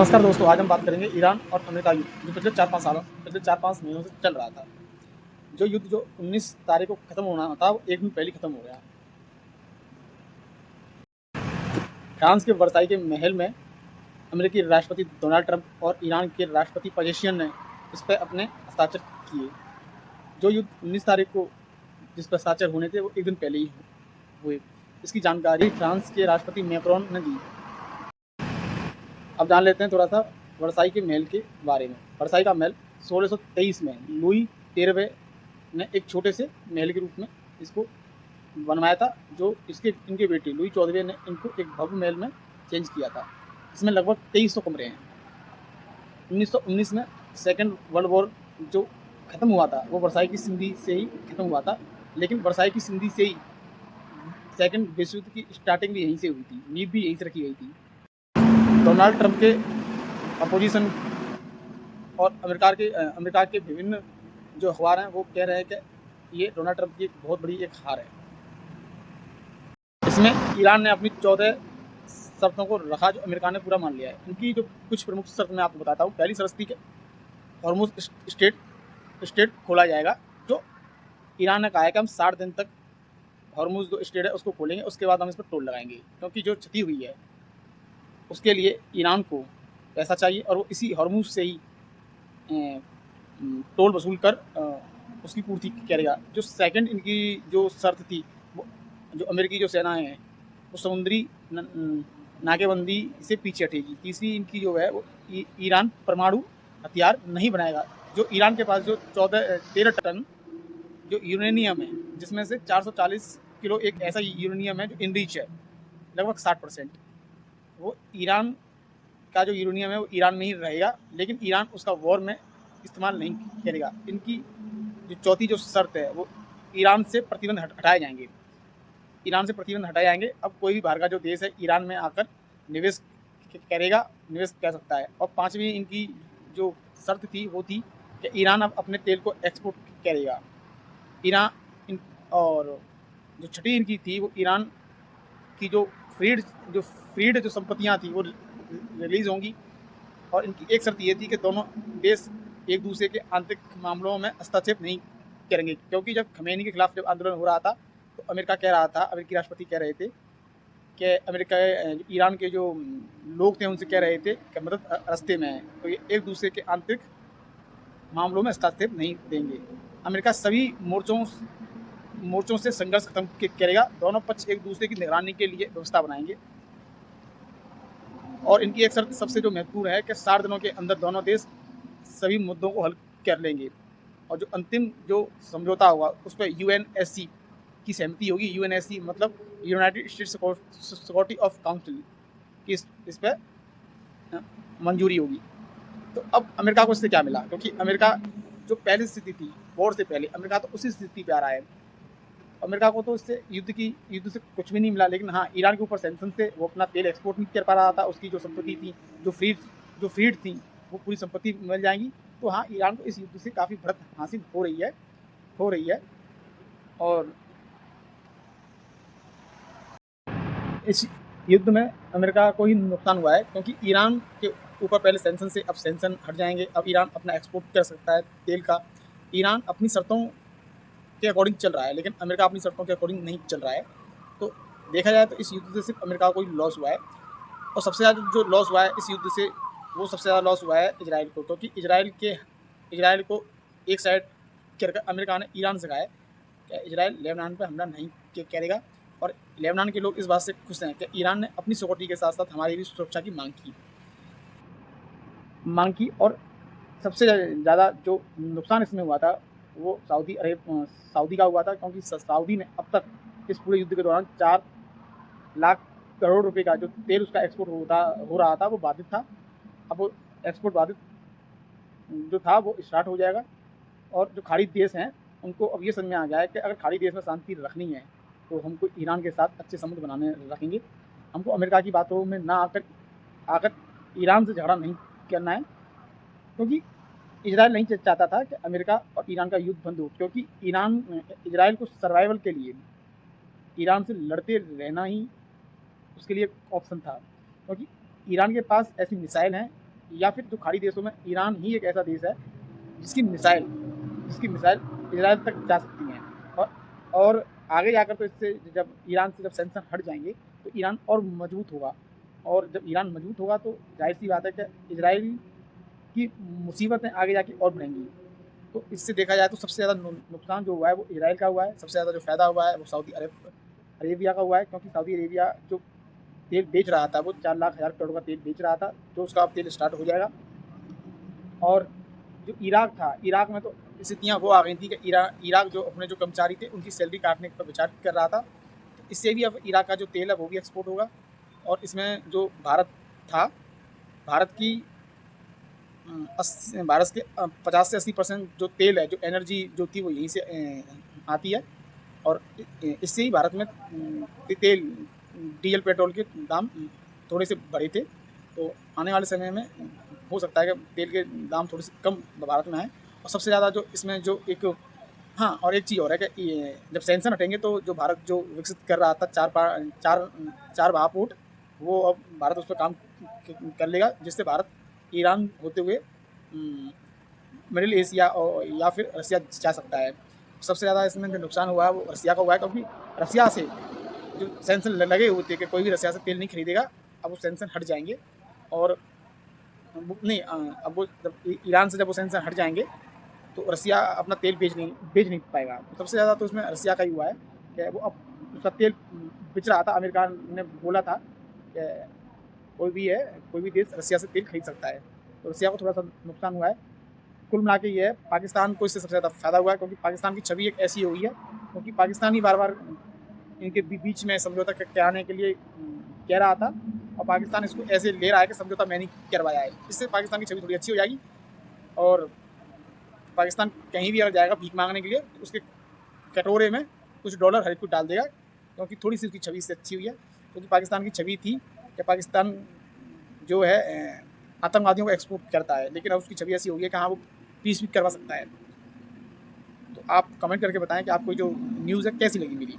नमस्कार दोस्तों, आज हम बात करेंगे ईरान और अमेरिका युद्ध जो पिछले 4-5 महीनों से चल रहा था। जो युद्ध जो 19 तारीख को खत्म होना था, वो एक दिन पहले खत्म हो गया। फ्रांस के वर्साई के महल में अमेरिकी राष्ट्रपति डोनाल्ड ट्रंप और ईरान के राष्ट्रपति पजेशियन ने इस पर अपने हस्ताक्षर किए। जो युद्ध 19 तारीख को जिस पर हस्ताक्षर होने थे, वो एक दिन पहले ही हुए। इसकी जानकारी फ्रांस के राष्ट्रपति मैक्रोन ने दी। अब जान लेते हैं थोड़ा सा वर्साई के महल के बारे में। वर्साई का महल 1623 में लुई 13वें ने एक छोटे से महल के रूप में इसको बनवाया था, जो इनके बेटे लुई 14वें ने इनको एक भव्य महल में चेंज किया था। इसमें लगभग 2300 कमरे हैं। 1919 में सेकेंड वर्ल्ड वॉर जो खत्म हुआ था, वो वर्साई की संधि से ही खत्म हुआ था। लेकिन वर्साई की संधि से ही सेकेंड विश्व युद्ध की स्टार्टिंग भी यहीं से हुई थी, नींव भी यहीं से रखी गई थी। डोनाल्ड ट्रंप के अपोजिशन और अमेरिका के विभिन्न जो अखबार हैं, वो कह रहे हैं कि ये डोनाल्ड ट्रंप की एक बहुत बड़ी एक हार है। इसमें ईरान ने अपनी 14 शर्तों को रखा, जो अमेरिका ने पूरा मान लिया है। इनकी जो कुछ प्रमुख शर्त मैं आपको बताता हूँ। पहली शर्त थी कि हॉर्मुज स्टेट खोला जाएगा। जो ईरान ने कहा है कि हम 60 दिन तक हॉर्मुज जो स्टेट है उसको खोलेंगे, उसके बाद हम इस पर टोल लगाएंगे, क्योंकि जो क्षति हुई है उसके लिए ईरान को पैसा चाहिए और वो इसी हॉर्मुज से ही टोल वसूल कर उसकी पूर्ति करेगा। जो सेकंड इनकी जो शर्त थी, वो जो अमेरिकी जो सेनाएं हैं वो समुद्री नाकेबंदी से पीछे हटेगी। तीसरी इनकी जो है वो ईरान परमाणु हथियार नहीं बनाएगा। जो ईरान के पास जो 13 टन जो यूरेनियम है, जिसमें से 440 किलो एक ऐसा यूरेनियम है जो इनरिच है, लगभग 60%, वो ईरान का जो यूरेनियम है वो ईरान में ही रहेगा, लेकिन ईरान उसका वॉर में इस्तेमाल नहीं करेगा। इनकी जो चौथी जो शर्त है, वो ईरान से प्रतिबंध हटाए जाएंगे। ईरान से प्रतिबंध हटाए जाएंगे। अब कोई भी बाहर का जो देश है ईरान में आकर निवेश निवेश कर सकता है। और पांचवी इनकी जो शर्त थी, वो थी कि ईरान अब अपने तेल को एक्सपोर्ट करेगा। और जो छठी इनकी थी, वो ईरान की जो फ्रीड जो संपत्तियाँ थी वो रिलीज होंगी। और इनकी एक शर्त ये थी कि दोनों देश एक दूसरे के आंतरिक मामलों में हस्तक्षेप नहीं करेंगे, क्योंकि जब खमेनी के खिलाफ जब आंदोलन हो रहा था, तो अमेरिकी राष्ट्रपति कह रहे थे कि ईरान के जो लोग थे उनसे कह रहे थे कि मदद रास्ते में है, तो ये एक दूसरे के आंतरिक मामलों में हस्तक्षेप नहीं देंगे। अमेरिका सभी मोर्चों से संघर्ष खत्म करेगा। दोनों पक्ष एक दूसरे की निगरानी के लिए व्यवस्था बनाएंगे। और इनकी एक शर्त सबसे जो महत्वपूर्ण है कि 60 दिनों के अंदर दोनों देश सभी मुद्दों को हल कर लेंगे। और जो अंतिम जो समझौता होगा उस पर यूएनएससी की सहमति होगी। यूएनएससी मतलब United states security of council की इस पर मंजूरी होगी। तो अब अमेरिका को इससे क्या मिला, क्योंकि अमेरिका जो पहली स्थिति थी वॉर से पहले, अमेरिका तो उसी स्थिति पे आ रहा है। अमेरिका को तो इससे युद्ध से कुछ भी नहीं मिला, लेकिन हाँ, ईरान के ऊपर सैंक्शन से वो अपना तेल एक्सपोर्ट नहीं कर पा रहा था। उसकी जो संपत्ति थी, जो फ्रीड थी, वो पूरी संपत्ति मिल जाएंगी। तो हाँ, ईरान को इस युद्ध से काफ़ी बढ़त हासिल हो रही है। और इस युद्ध में अमेरिका को ही नुकसान हुआ है, क्योंकि ईरान के ऊपर पहले सैंक्शन से अब सैंक्शन हट जाएंगे। अब ईरान अपना एक्सपोर्ट कर सकता है तेल का। ईरान अपनी शर्तों के अकॉर्डिंग चल रहा है, लेकिन अमेरिका अपनी शर्तों के अकॉर्डिंग नहीं चल रहा है। तो देखा जाए तो इस युद्ध से सिर्फ अमेरिका को ही लॉस हुआ है। और सबसे ज़्यादा जो लॉस हुआ है इस युद्ध से, वो सबसे ज़्यादा लॉस हुआ है इजराइल को, क्योंकि इजराइल को एक साइड कर अमेरिका ने ईरान से कहा है कि इजराइल लेबनान पर हमला नहीं करेगा। और लेबनान के लोग इस बात से खुश हैं कि ईरान ने अपनी सिक्योरिटी के साथ साथ हमारी भी सुरक्षा की मांग की। और सबसे ज़्यादा जो नुकसान इसमें हुआ था, वो सऊदी का हुआ था, क्योंकि सऊदी ने अब तक इस पूरे युद्ध के दौरान 4 लाख करोड़ रुपए का जो तेल उसका एक्सपोर्ट हो रहा था, वो बाधित था। अब वो एक्सपोर्ट बाधित जो था वो स्टार्ट हो जाएगा। और जो खाड़ी देश हैं, उनको अब ये समझ में आ गया है कि अगर खाड़ी देश में शांति रखनी है, तो हमको ईरान के साथ अच्छे संबंध बनाने रखेंगे। हमको अमेरिका की बातों में ना आकर ईरान से झगड़ा नहीं करना है, क्योंकि इजराइल नहीं चाहता था कि अमेरिका और ईरान का युद्ध बंद हो, क्योंकि इजराइल को सर्वाइवल के लिए ईरान से लड़ते रहना ही उसके लिए ऑप्शन था। क्योंकि ईरान के पास ऐसी मिसाइल हैं या फिर जो खाड़ी देशों में ईरान ही एक ऐसा देश है जिसकी मिसाइल इजराइल तक जा सकती हैं। और आगे जाकर तो इससे जब ईरान से जब सैंक्शन हट जाएंगे तो ईरान और मजबूत होगा, और जब ईरान मजबूत होगा तो जाहिर सी बात है कि इजराइल की मुसीबतें आगे जाके और बढ़ेंगी। तो इससे देखा जाए तो सबसे ज़्यादा नुकसान जो हुआ है वो इजराइल का हुआ है, सबसे ज़्यादा जो फ़ायदा हुआ है वो सऊदी अरेबिया का हुआ है, क्योंकि सऊदी अरेबिया जो तेल बेच रहा था वो 4 लाख हज़ार करोड़ का तेल बेच रहा था, जो उसका अब तेल स्टार्ट हो जाएगा। और जो इराक था, इराक में तो स्थितियाँ वो आ गई थी कि इराक जो अपने जो कर्मचारी थे उनकी सैलरी काटने पर विचार कर रहा था। तो इससे भी अब इराक का जो तेल है वो भी एक्सपोर्ट होगा। और इसमें जो भारत था, भारत की भारत के 50 से 80% जो तेल है, जो एनर्जी जो थी वो यहीं से आती है। और इससे ही भारत में तेल, डीजल, पेट्रोल के दाम थोड़े से बढ़े थे। तो आने वाले समय में हो सकता है कि तेल के दाम थोड़े से कम भारत में आए। और सबसे ज़्यादा जो इसमें जो एक, हाँ, और एक चीज़ और है कि जब सैंक्शन हटेंगे तो जो भारत जो विकसित कर रहा था चार महापोर्ट, वो अब भारत उस पर काम कर लेगा, जिससे भारत ईरान होते हुए मिडिल एशिया और या फिर रसिया जा सकता है। सबसे ज़्यादा इसमें जो नुकसान हुआ है वो रसिया का हुआ है, क्योंकि रसिया से जो सैंक्शन लगे हुए थे कि कोई भी रसिया से तेल नहीं खरीदेगा, अब वो सैंक्शन हट जाएंगे। और नहीं, अब वो जब ईरान से जब वो सैंक्शन हट जाएंगे तो रसिया अपना तेल बेच नहीं पाएगा। तो सबसे ज़्यादा तो इसमें रसिया का ही हुआ है कि वो अब उसका तेल बेच रहा था। अमेरिका ने बोला था कि कोई भी देश रसिया से तेल खरीद सकता है, तो रसिया को थोड़ा सा नुकसान हुआ है। कुल मिला के ये है, पाकिस्तान को इससे सबसे ज़्यादा फ़ायदा हुआ है, क्योंकि पाकिस्तान की छवि एक ऐसी हो गई है, क्योंकि पाकिस्तान ही बार बार इनके बीच में समझौता कराने के लिए कह रहा था, और पाकिस्तान इसको ऐसे ले रहा है कि समझौता मैंने करवाया है। इससे पाकिस्तान की छवि थोड़ी अच्छी हो जाएगी, और पाकिस्तान कहीं भी अगर जाएगा भीख मांगने के लिए तो उसके कटोरे में कुछ डॉलर हर एक को डाल देगा, क्योंकि थोड़ी सी उसकी छवि इससे अच्छी हुई है। क्योंकि पाकिस्तान की छवि थी कि पाकिस्तान जो है आतंकवादियों को एक्सपोर्ट करता है, लेकिन अब उसकी छवि ऐसी हो गई है कि हाँ, वो पीस भी करवा सकता है। तो आप कमेंट करके बताएं कि आपको जो न्यूज़ है कैसी लगी मेरी।